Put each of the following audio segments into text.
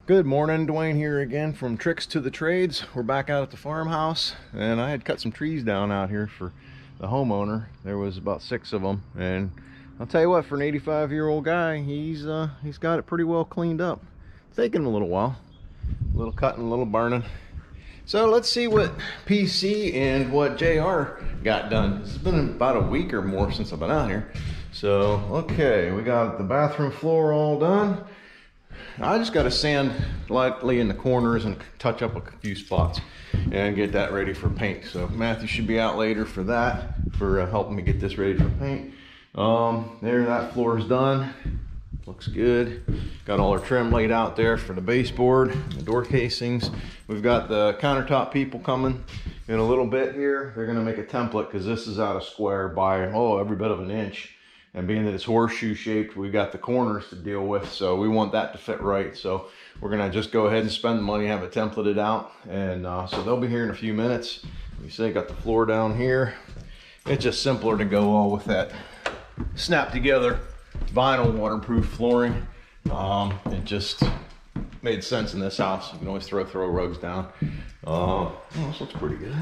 Good morning, Dwayne here again from Tricks to the Trades. We're back out at the farmhouse, and I had cut some trees down out here for the homeowner. There was about 6 of them, and I'll tell you what, for an 85-year-old guy, he's got it pretty well cleaned up. It's taken him a little while, a little cutting, a little burning. So let's see what PC and what JR got done. It's been about a week or more since I've been out here. So okay, we got the bathroom floor all done. I just got to sand lightly in the corners and touch up a few spots and get that ready for paint. So Matthew should be out later for that, for helping me get this ready for paint. There, that floor is done. Looks good. Got all our trim laid out there for the baseboard, the door casings. We've got the countertop people coming in a little bit here. They're going to make a template because this is out of square by every bit of an inch. And being that it's horseshoe shaped, we got the corners to deal with, so we want that to fit right. So we're gonna just go ahead and spend the money, have it templated out, and so they'll be here in a few minutes. You see, got the floor down here. It's just simpler to go all with that snap together vinyl waterproof flooring. It just made sense in this house. You can always throw rugs down. This looks pretty good.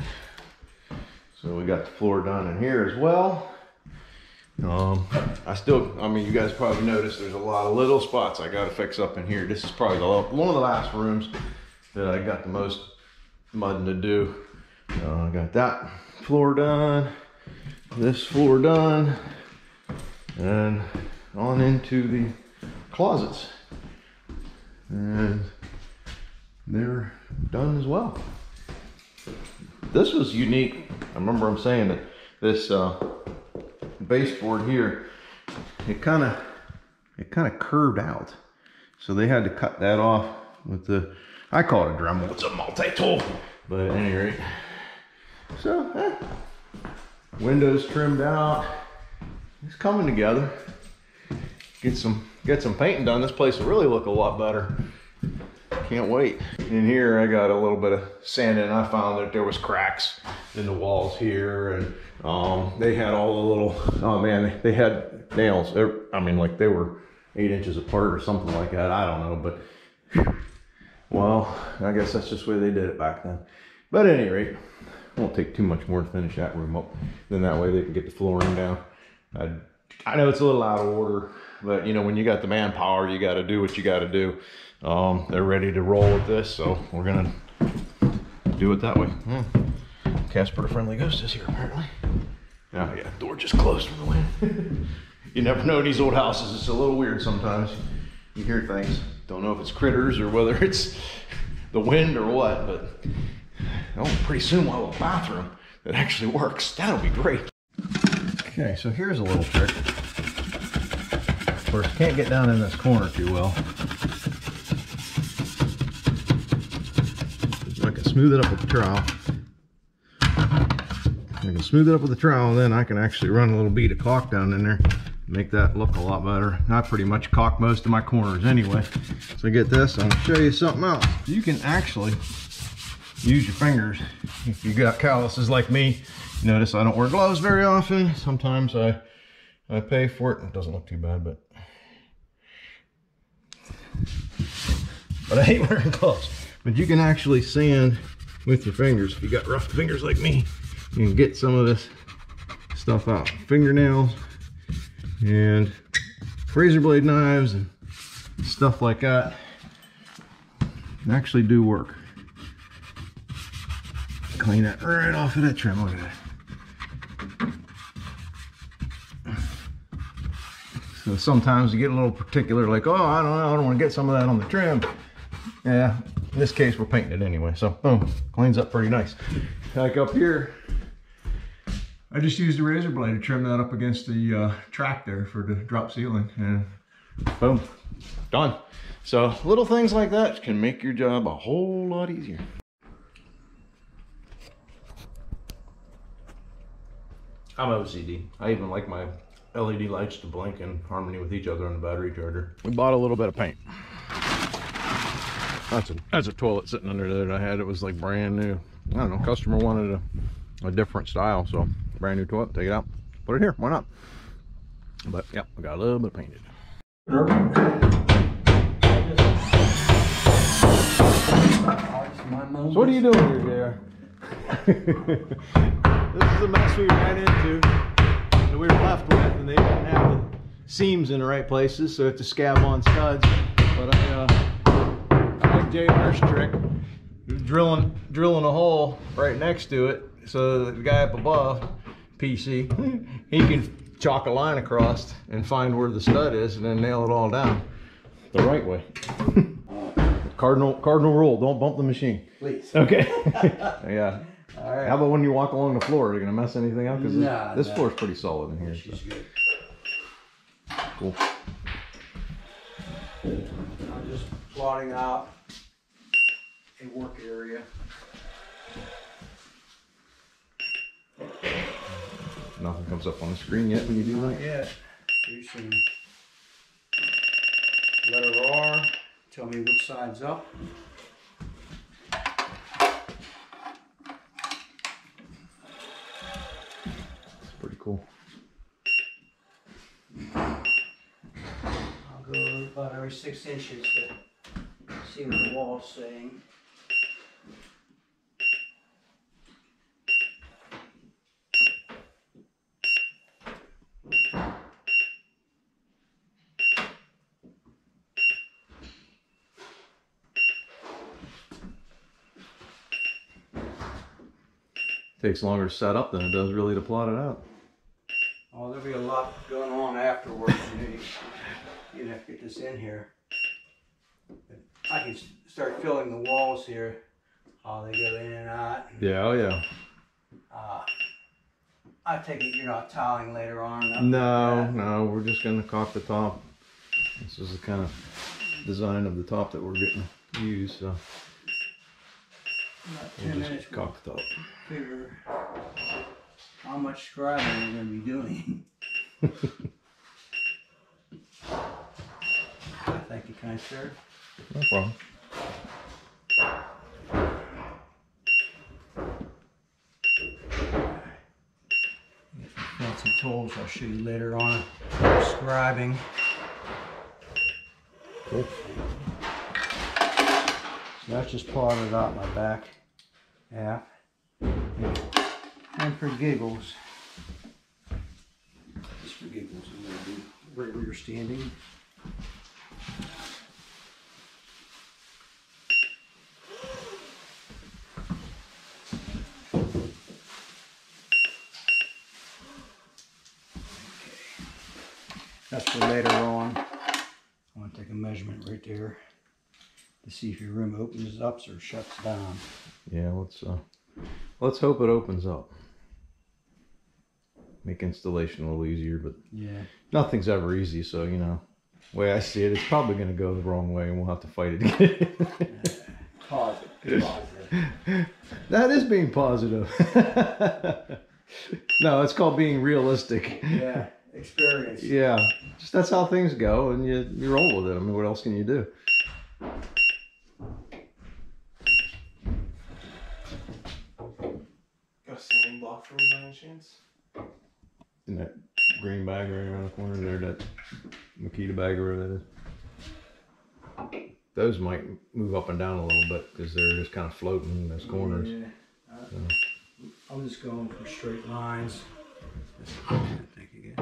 So we got the floor done in here as well. I mean, you guys probably noticed there's a lot of little spots I got to fix up in here. This is probably one of the last rooms that I got the most mudding to do. I got that floor done, this floor done, and on into the closets. And they're done as well. This was unique. I remember I'm saying that this baseboard here, it kind of curved out, so they had to cut that off with the, I call it a Dremel, it's a multi-tool, but at any rate, so windows trimmed out. It's coming together. Get some painting done. This place will really look a lot better. Can't wait. In here I got a little bit of sanding. I found that there was cracks in the walls here, and they had all the little, oh man, they had nails. I mean, like they were 8 inches apart or something like that. I don't know, but well, I guess that's just the way they did it back then. But at any rate, it won't take too much more to finish that room up. Then that way they can get the flooring down. I know it's a little out of order, but you know, when you got the manpower, you got to do what you got to do. They're ready to roll with this, so we're gonna do it that way. Casper the Friendly Ghost is here apparently. Oh yeah, door just closed from the wind. You never know in these old houses. It's a little weird sometimes. You hear things. Don't know if it's critters or whether it's the wind or what, but pretty soon we'll have a bathroom that actually works. That'll be great. Okay, so here's a little trick. Of course, can't get down in this corner too well. I can smooth it up with the trowel. I can smooth it up with the trowel, and then I can actually run a little bead of caulk down in there, make that look a lot better. I pretty much caulk most of my corners anyway. So get this, I'm gonna show you something else. You can actually use your fingers if you got calluses like me. Notice I don't wear gloves very often. Sometimes I pay for it. It doesn't look too bad, but I hate wearing gloves. But you can actually sand with your fingers. If you got rough fingers like me, you can get some of this stuff out. Fingernails and razor blade knives and stuff like that actually do work. Clean that right off of that trim. Look at that. So sometimes you get a little particular, like, oh, I don't want to get some of that on the trim. Yeah, in this case we're painting it anyway, so boom, cleans up pretty nice. Like up here, I just used a razor blade to trim that up against the track there for the drop ceiling, and boom, done. So little things like that can make your job a whole lot easier. I'm OCD. I even like my LED lights to blink in harmony with each other on the battery charger. We bought a little bit of paint. That's a toilet sitting under there that I had. It was like brand new. I don't know, customer wanted a different style, so brand new toilet, take it out, put it here, why not? But yeah, I got a little bit painted. So what are you doing here, JR? This is a mess we ran into that we were left with, and they didn't have the seams in the right places, so I have to scab on studs. But I like JR's trick, drilling a hole right next to it, so the guy up above, PC, he can chalk a line across and find where the stud is, and then nail it all down the right way. Cardinal rule: don't bump the machine. Please. Okay. Yeah. All right. How about when you walk along the floor? Are you gonna mess anything up? Because this no. floor is pretty solid in here. She's so. good. Cool. I'm just plotting out a work area. Nothing comes up on the screen yet when you do that? Yeah. Do some letter R. Tell me which side's up. It's pretty cool. I'll go about every 6 inches to see what the wall's saying. Takes longer to set up than it does really to plot it out. Oh, there'll be a lot going on afterwards. You have to get this in here. I can start filling the walls here. Oh, they go in and out. Yeah, oh yeah. I take it you're not tiling later on? No, we're just gonna caulk the top. This is the kind of design of the top that we're getting used, so About 10 we'll minutes. just caulk the top. Figure how much scribing we're going to be doing. Thank you, kind sir. No problem. Fancy tools I'll show you later on. Scribing. Cool. So that's just plotted out my back half. And for giggles, just for giggles, I'm going to do right where you're standing. That's for later on. I want to take a measurement right there to see if your room opens up or shuts down. Yeah, let's hope it opens up. Make installation a little easier, but yeah, nothing's ever easy, so you know, the way I see it, it's probably going to go the wrong way and we'll have to fight it again. positive. That is being positive. No, it's called being realistic. Yeah, experience. Yeah, just that's how things go, and you roll with it. I mean, what else can you do? Got a sanding block for me by any chance? In that green bag right around the corner there, that Makita bag or whatever that is. Those might move up and down a little bit because they're just kind of floating in those corners. Yeah. So. I'm just going for straight lines. Think again.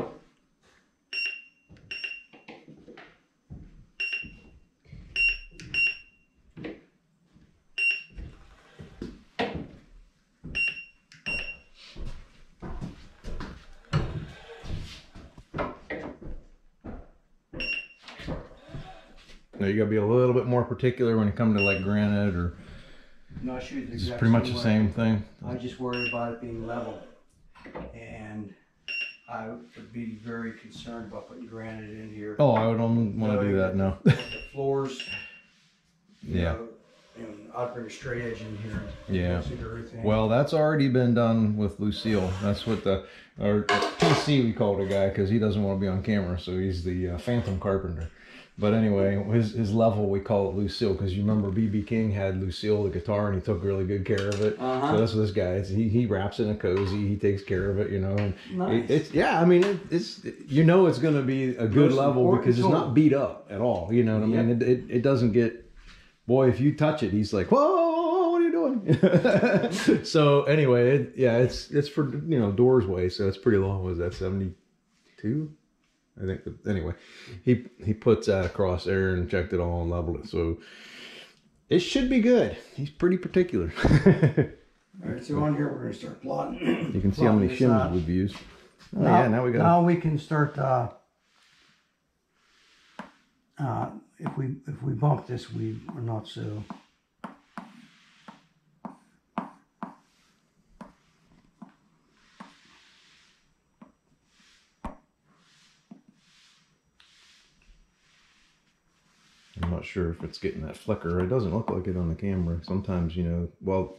Now you gotta be a little bit more particular when you come to like granite or. No, I shoot the It's exact pretty much the way. same thing. I just worry about it being level, and I would be very concerned about putting granite in here. Oh, I wouldn't want to do that, no. The floors. Yeah. And I'd bring a straight edge in here. Yeah. Everything. Well, that's already been done with Lucille. That's what our PC, we call the guy, because he doesn't want to be on camera, so he's the Phantom Carpenter. But anyway, his level, we call it Lucille, because you remember B.B. King had Lucille, the guitar, and he took really good care of it. So that's what this guy is. He wraps it in a cozy, he takes care of it, you know. And nice. I mean, it's you know it's going to be a good level because it's not beat up at all, you know what I mean? It doesn't get, boy, if you touch it, he's like, whoa, what are you doing? fine. So anyway, it's for, you know, doors way, so it's pretty long. Was that 72? I think. But anyway, he puts that across there and checked it all and leveled it, so it should be good. He's pretty particular. All right, so on here we're gonna start plotting. You can see how many shims we've used. Oh yeah, now we got. Now we can start. If we bump this, we're not so. I'm not sure if it's getting that flicker. It doesn't look like it on the camera. Sometimes, you know, well,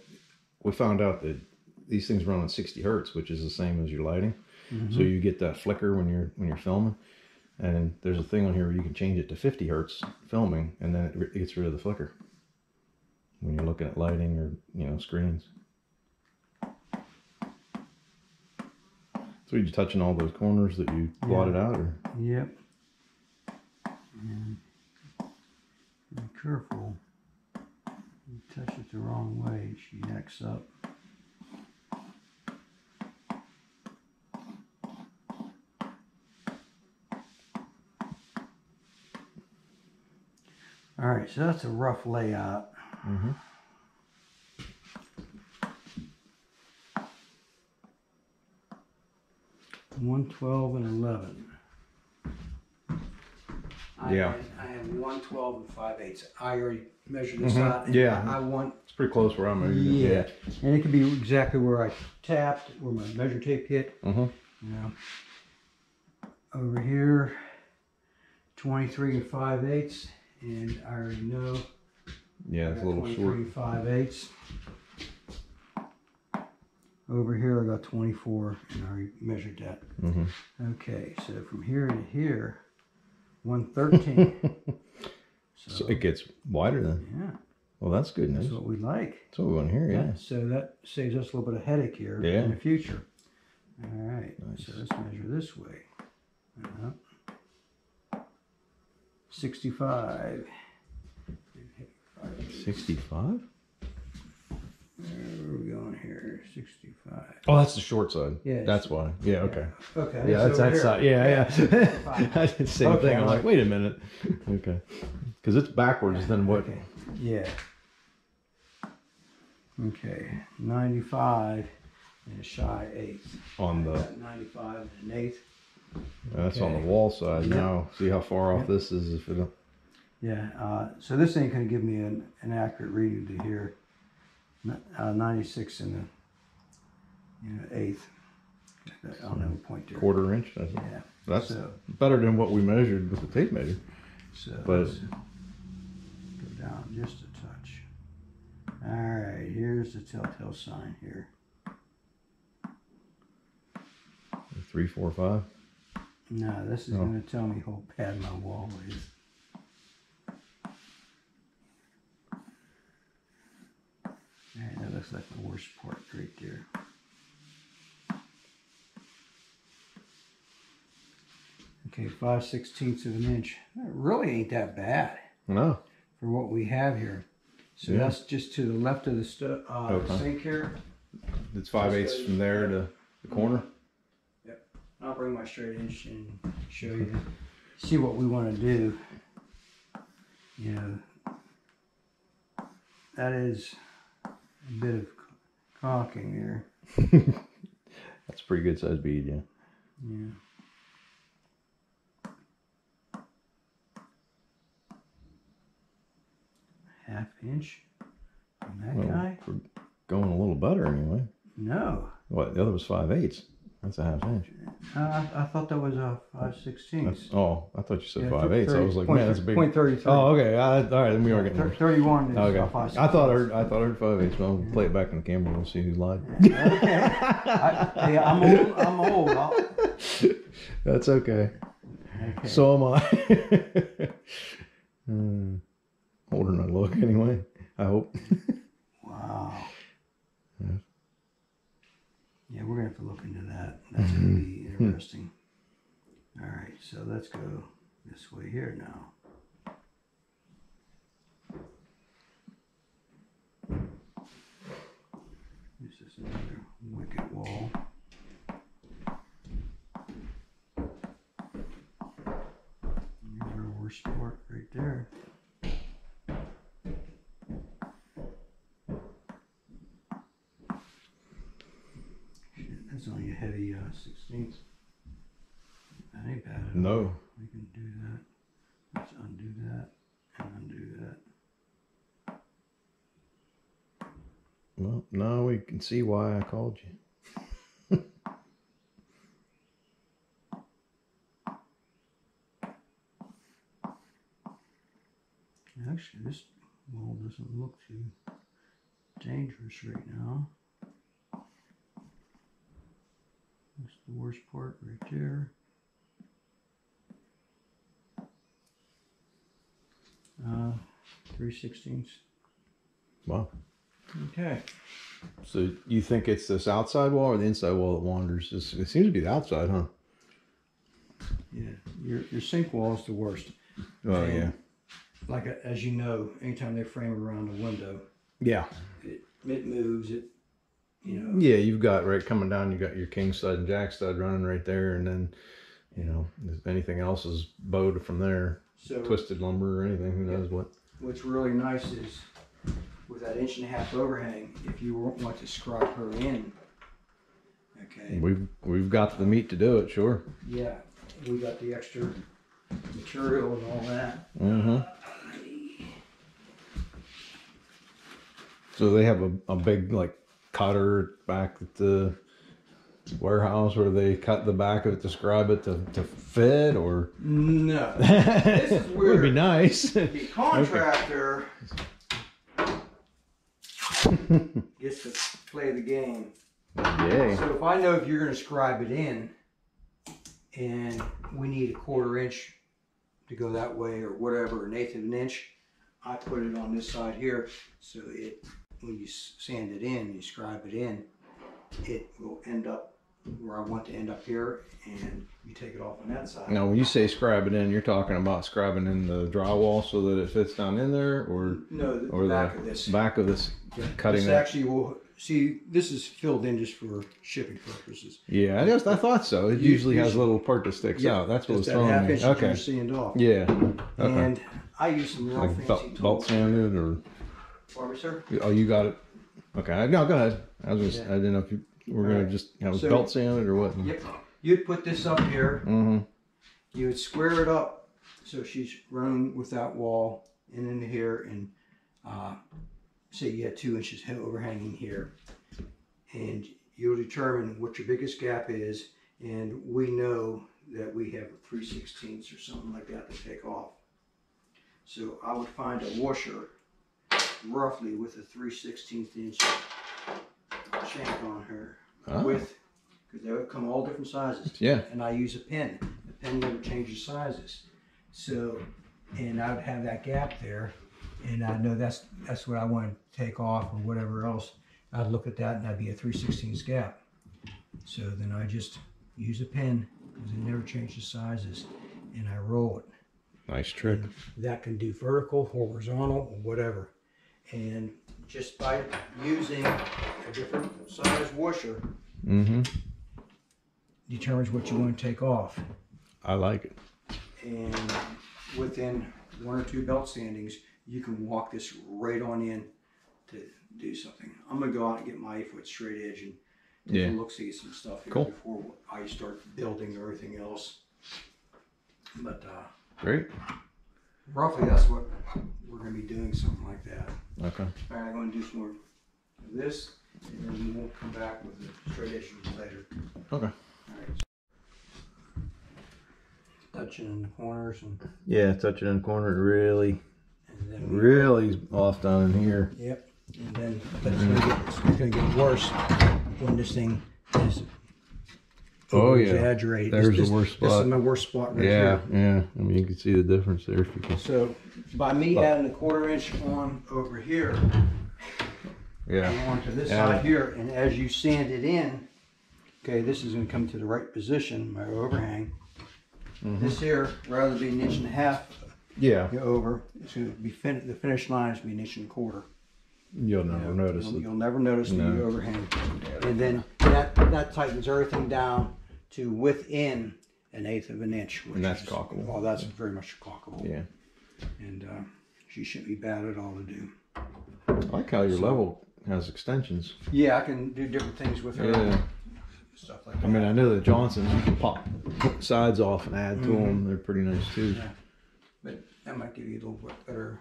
we found out that these things run on 60 hertz, which is the same as your lighting. Mm-hmm. So you get that flicker when you're filming. And there's a thing on here where you can change it to 50 hertz filming, and then it gets rid of the flicker when you're looking at lighting or, you know, screens. So you're touching all those corners that you blotted out, or? Yep. And be careful. You touch it the wrong way, she acts up. All right, so that's a rough layout. Mm-hmm. One 12 and 11. I have 112 and 5/8. I already measured this out. And yeah, I want. It's pretty close where I'm measuring. Yeah, and it can be exactly where I tapped, where my measure tape hit. Mm-hmm. You know, over here, 23 and 5/8, and I already know. Yeah, it's a little short. 23 and 5/8. Over here, I got 24, and I already measured that. Mm-hmm. Okay, so from here to here, 113. So it gets wider then. Yeah. Well, that's good news. That's what we like. That's what we want to hear, yeah. So that saves us a little bit of headache here in the future. All right. Nice. So let's measure this way. 65. 65? Where are we going here? 65. Oh, that's the short side. Yeah. That's why. Yeah, okay. Okay. Yeah, that's that side. Yeah. I did the same thing. I'm like, wait a minute. Okay. Because it's backwards than what. Okay. Yeah. Okay. 95 and a shy eighth. On the. 95 and an eighth. That's on the wall side. Yep. Now, see how far off this is if it. Yeah. So this ain't going to give me an accurate reading to here. 96 and an eighth. I don't have a point there. Quarter inch. That's better than what we measured with the tape measure. So but let's go down just a touch. All right, here's the telltale sign here. 3, 4, 5. No, this is going to tell me how bad my wall is. Alright, that looks like the worst part right there. Okay, 5/16 of an inch. That really ain't that bad. No. For what we have here. So that's just to the left of the sink here. It's 5/8 from there to the corner. Yep. I'll bring my straight inch and show you. See what we want to do. You know, that is a bit of caulking there. That's a pretty good size bead, yeah. Yeah. Half inch on that guy? We're going a little better anyway. No. What? The other was 5/8. That's a half inch. I thought that was a 5/16. Oh, I thought you said 5/8. I was like, man, that's a big. 0.33. Oh, okay. All right, then we are getting there. 31 is okay. 5/16. I thought I heard 5/8. Well, we'll play it back on the camera. We'll see who's lied. Okay. I'm old. That's okay. So am I. Older than I look, anyway. I hope. Wow. Yeah, we're gonna have to look into that. That's gonna be interesting. All right, so let's go this way here now. wall. There's our worst spot right there. Shit, that's only a heavy 16th. That ain't bad at all. No. We can do that. Let's undo that and undo that. Well, now we can see why I called you. Actually, this wall doesn't look too dangerous right now. That's the worst part right there. 3/16. Wow. Okay. So you think it's this outside wall or the inside wall that wanders? It seems to be the outside, huh? Yeah, your sink wall is the worst. Oh, And yeah. Like as you know, anytime they frame it around a window, Yeah. it moves. It, you know. Yeah, you've got, right, coming down, you got your king stud and jack stud running right there, and then, you know, if anything else is bowed from there, So twisted lumber or anything, who knows what. what's really nice is with that 1.5 inch overhang, if you want to scribe her in, okay. We've got the meat to do it, sure. Yeah, we got the extra material and all that. Mm-hmm. So they have a big, like, cutter back at the warehouse where they cut the back of it to scribe it to fit, or? No. This is where would be nice. the contractor gets to play the game. Yay. So if I know if you're going to scribe it in and we need 1/4 inch to go that way or whatever, 1/8 of an inch, I put it on this side here so it, when you sand it in, you scribe it in, it will end up where I want to end up here, and you take it off on that side. Now, when you say scribe it in, you're talking about scribing in the drywall so that it fits down in there, or No, the or back of this. back of this, Yeah, cutting this that. actually will, see, this is filled in just for shipping purposes. Yeah, I thought so. It usually has a little part that sticks out. That's what just it's that telling 1/2 me. inch that Okay. you're sand off. Yeah. Okay. And I use some real Like fancy belt tools. sanded, or? Pardon me, sir? Oh, you got it. Okay. No, go ahead. I was just, Yeah. I didn't know if you were gonna Alright. just have So- belt sanded or what. Yep. You'd put this up here. Mm-hmm. You would square it up so she's running with that wall and into here, and say you had 2 inches overhanging here, and you'll determine what your biggest gap is, and we know that we have 3/16 or something like that to take off. So I would find a washer roughly with a 3/16 inch shank on her with, because they would come all different sizes. Yeah. And I use a pin. The pin never changes sizes. So, and I would have that gap there, and I know that's what I want to take off or whatever else. I'd look at that and that'd be a 3/16 gap. So then I just use a pin because it never changes sizes, and I roll it. Nice trick. And that can do vertical, horizontal, or whatever. And just by using a different size washer Mm-hmm. determines what you want to take off. I like it. And within 1 or 2 belt sandings, you can walk this right on in to do something. I'm gonna go out and get my 8-foot straight edge and take a look, see some stuff here before I start building everything else. But Great. roughly that's what we're gonna be doing, something like that. Okay. All right, I'm gonna do some more of this, and then we'll come back with the straight edge later. Okay. All right. Touching in the corners, and Yeah, touching in the corner really, then we, really off down in here. Yep. And then but it's gonna get worse when this thing is Oh, yeah. exaggerated. There's this, the worst This spot. is my worst spot right Yeah, here. yeah. I mean, you can see the difference there if you can. So by me adding a 1/4 inch on over here Yeah. and onto this Yeah. side here, and as you sand it in, okay, this is gonna come to the right position, my overhang. This here, rather than be 1.5 inches Yeah. over, it's gonna be the finish line is gonna be 1.25 inches. You'll never notice it. You'll never notice No. the overhang. And then that tightens everything down to within 1/8 of an inch. And that's caulkable. Oh, that's very much caulkable. Yeah. And she shouldn't be bad at all to do. I like how your level has extensions. Yeah, I can do different things with her. Yeah. Stuff like that. I mean, I know the Johnsons, you can pop sides off and add to them. They're pretty nice too. Yeah. But that might give you a little bit better.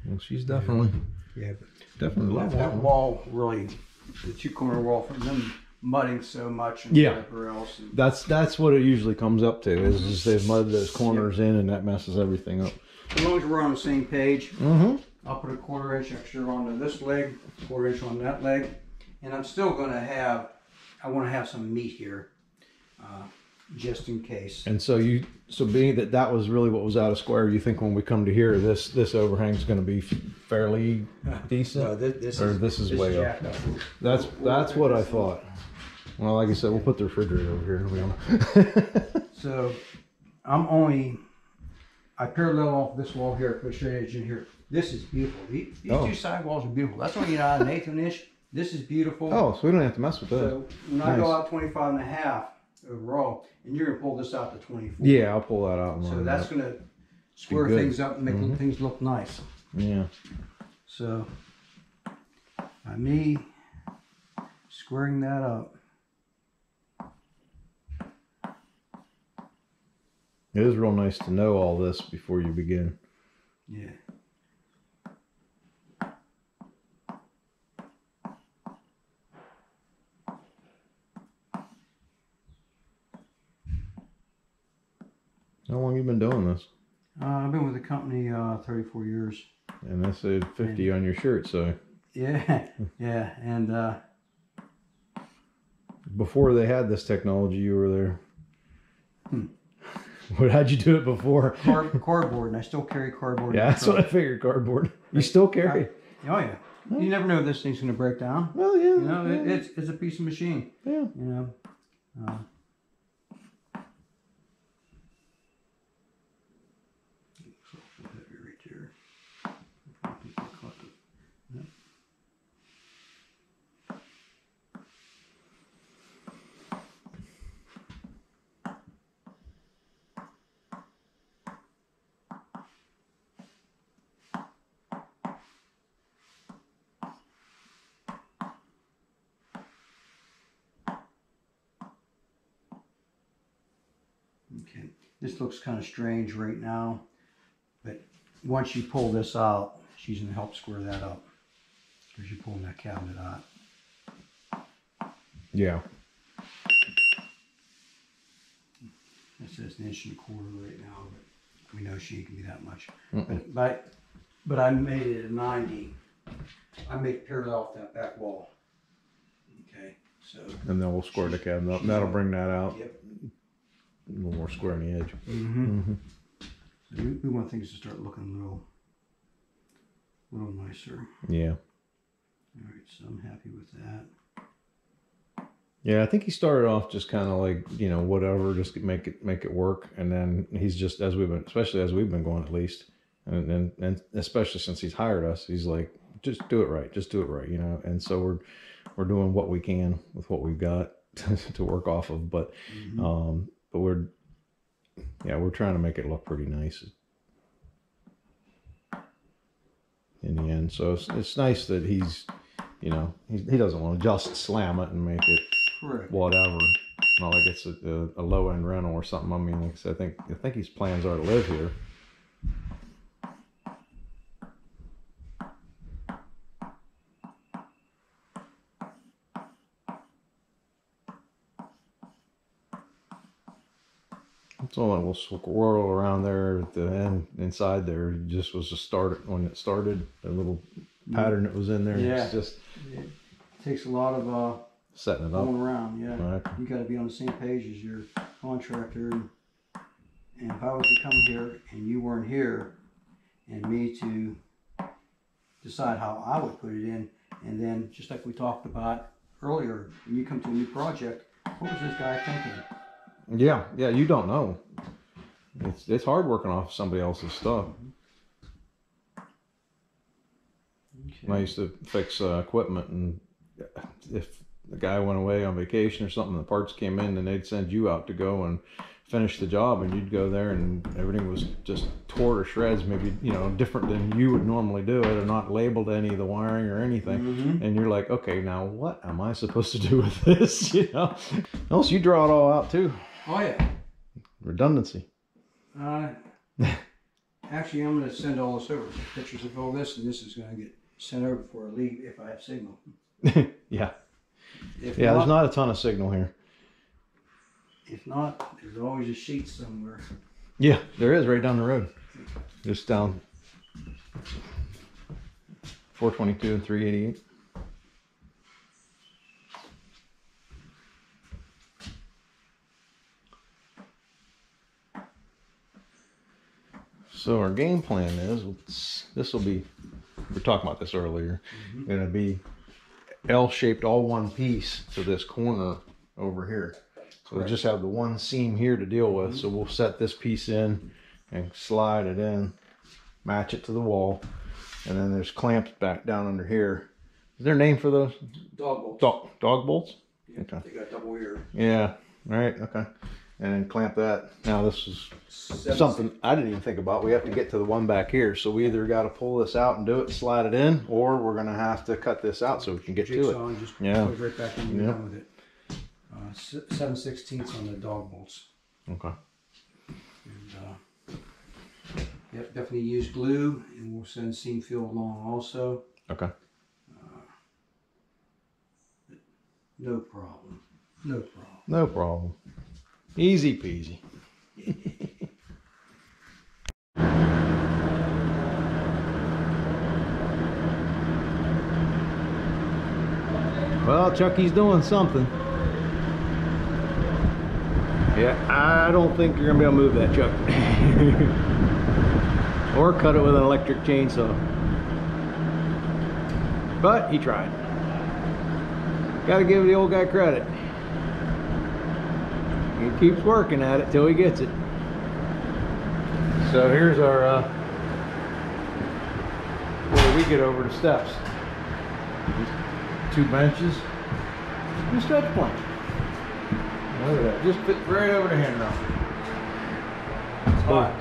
Well, she's definitely, Yeah. definitely That level. wall really, the 2-corner wall from them mudding so much and Yeah. whatever else. And That's what it usually comes up to, is just they've mudded those corners in and that messes everything up. as long as we're on the same page, Mm-hmm. I'll put a 1/4 inch extra onto this leg, 1/4 inch on that leg, and I'm still going to have, I want to have some meat here, just in case. And so being that was really what was out of square, you think when we come to here, this overhang is going to be fairly decent? No, this is way up. jacked up. That's what I thought. Well, like I said, we'll put the refrigerator over here. So I parallel off this wall here, put a straight edge in here. This is beautiful. These two side walls are beautiful. That's only out 1/8 of an inch. This is beautiful. Oh, so we don't have to mess with that. So when I go Nice. out 25.5 overall, and you're gonna pull this out to 24. Yeah, I'll pull that out. And So line that's that. gonna square good. things up and make things look nice. Yeah. So by me squaring that up. It is real nice to know all this before you begin. Yeah. How long you been doing this? I've been with the company 34 years. And that said 50 on your shirt, so Yeah, yeah, and before they had this technology, you were there. How'd you do it before? cardboard, and I still carry cardboard. Yeah, in the that's what I truck. figured. Cardboard. You still carry? Oh yeah. You never know if this thing's gonna break down. Well, yeah. You know, yeah. it's a piece of machine. Yeah. You know. Right there. Yep. Okay, this looks kind of strange right now, but once you pull this out, she's gonna help square that up because you're pulling that cabinet out. Yeah. It says 1.25 inches right now, but we know she ain't gonna be that much. Mm-mm. But I made it a 90. I made it parallel off that back wall. Okay, so. And then we'll square the cabinet up. That'll bring that out. Yep. A little more square on the edge. Mm-hmm. So we want things to start looking a little nicer. Yeah. All right, so I'm happy with that. Yeah, I think he started off just kind of like, you know, whatever, just make it work. And then he's just, especially as we've been going at least, and especially since he's hired us, he's like, just do it right, you know. And so we're doing what we can with what we've got to work off of, but we're trying to make it look pretty nice in the end. So it's nice that he's, you know, he doesn't want to just slam it and make it Correct. whatever. Not like it's a low end rental or something. I mean, like I said, I think his plans are to live here. It's all that little swirl around there at the end, inside there, just was when it started, a little pattern that was in there. Yeah. It's just It takes a lot of setting it going up. around, yeah. Right. You got to be on the same page as your contractor. And if I was to come here and you weren't here, and me to decide how I would put it in, and then just like we talked about earlier, when you come to a new project, what was this guy thinking? Yeah, you don't know. It's hard working off somebody else's stuff. when I used to fix equipment, and if the guy went away on vacation or something, the parts came in, and they'd send you out to go and finish the job, and you'd go there and everything was just tore to shreds, maybe, you know, different than you would normally do it, or not labeled any of the wiring or anything. And you're like, okay, now what am I supposed to do with this? You know, else you draw it all out too. Oh yeah. Redundancy. Actually, I'm going to send all this over. Pictures of all this, and this is going to get sent over before I leave if I have signal. Yeah. If Yeah, not, there's not a ton of signal here. If not, there's always a sheet somewhere. Yeah, there is, right down the road. Just down 422 and 388. So our game plan is, this will be, we were talking about this earlier, going to be L-shaped, all one piece to this corner over here. So we just have the one seam here to deal with. So we'll set this piece in and slide it in, match it to the wall, and then there's clamps back down under here. Is there a name for those? Dog bolts. Dog bolts? Yeah, okay. They got double ear. Yeah. All right. Okay. And then clamp that. Now this is something I didn't even think about. We have to get to the one back here. So we either got to pull this out and do it, slide it in, or we're going to have to cut this out so we can get to it. And just yeah. put it right back in, you're done with it. 7/16 on the dog bolts. Okay. And, yep, definitely use glue, and we'll send seam fill along also. Okay. No problem. No problem. No problem. Easy peasy. Well, Chucky's doing something. Yeah, I don't think you're gonna be able to move that, Chuck. Or cut it with an electric chainsaw. But he tried. Gotta give the old guy credit. He keeps working at it till he gets it. So here's our where we get over the steps. These 2 benches and a stretch plank. Look at that, just fit right over the handrail. It's hot.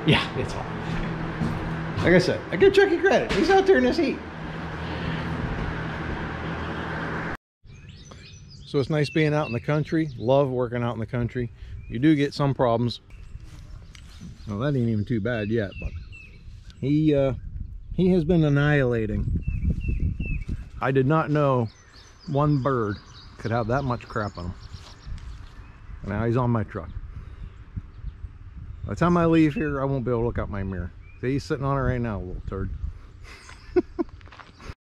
Yeah, it's hot. Like I said, I give Chucky credit. He's out there in this heat. So it's nice being out in the country. Love working out in the country. You do get some problems. Well, that ain't even too bad yet, but he has been annihilating. I did not know one bird could have that much crap on him. And now he's on my truck. By the time I leave here, I won't be able to look out my mirror. See, he's sitting on it right now, little turd.